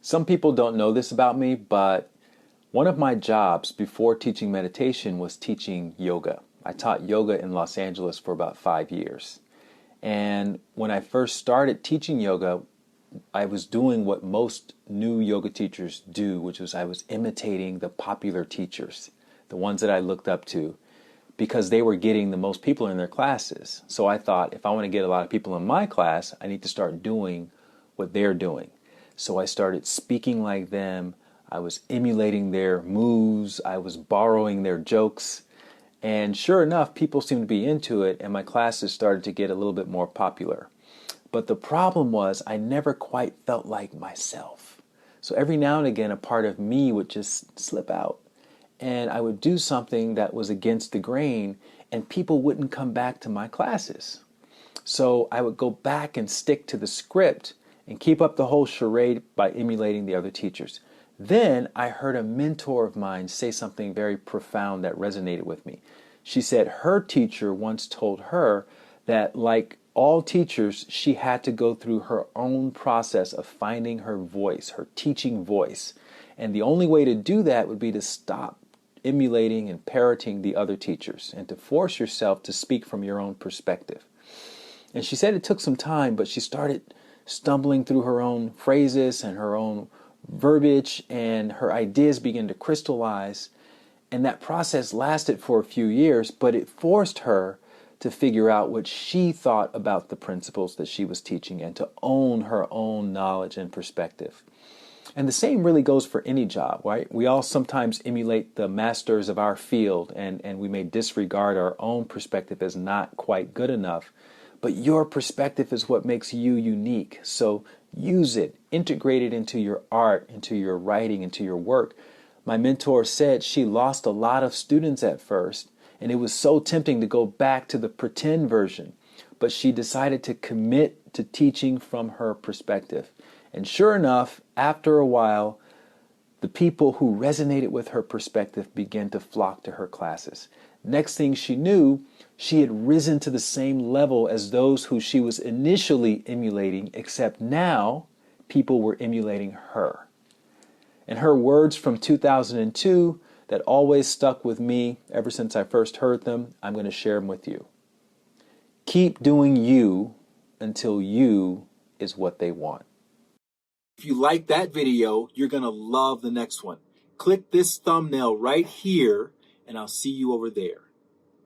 Some people don't know this about me, but one of my jobs before teaching meditation was teaching yoga. I taught yoga in Los Angeles for about 5 years. And when I first started teaching yoga, I was doing what most new yoga teachers do, which was I was imitating the popular teachers, the ones that I looked up to, because they were getting the most people in their classes. So I thought, if I want to get a lot of people in my class, I need to start doing what they're doing. So I started speaking like them. I was emulating their moves. I was borrowing their jokes. And sure enough, people seemed to be into it, and my classes started to get a little bit more popular. But the problem was I never quite felt like myself. So every now and again, a part of me would just slip out. And I would do something that was against the grain, and people wouldn't come back to my classes. So I would go back and stick to the script and keep up the whole charade by emulating the other teachers. Then I heard a mentor of mine say something very profound that resonated with me. She said her teacher once told her that, like all teachers, she had to go through her own process of finding her voice, her teaching voice. And the only way to do that would be to stop emulating and parroting the other teachers and to force yourself to speak from your own perspective. And she said it took some time, but she started stumbling through her own phrases and her own verbiage, and her ideas began to crystallize. And that process lasted for a few years, but it forced her to figure out what she thought about the principles that she was teaching and to own her own knowledge and perspective. And the same really goes for any job, right? We all sometimes emulate the masters of our field, and we may disregard our own perspective as not quite good enough. But your perspective is what makes you unique. So use it, integrate it into your art, into your writing, into your work. My mentor said she lost a lot of students at first, and it was so tempting to go back to the pretend version. But she decided to commit to teaching from her perspective. And sure enough, after a while, the people who resonated with her perspective began to flock to her classes. Next thing she knew, she had risen to the same level as those who she was initially emulating, except now people were emulating her. And her words from 2002 that always stuck with me ever since I first heard them, I'm going to share them with you. Keep doing you until you is what they want. If you like that video, you're going to love the next one. Click this thumbnail right here, and I'll see you over there.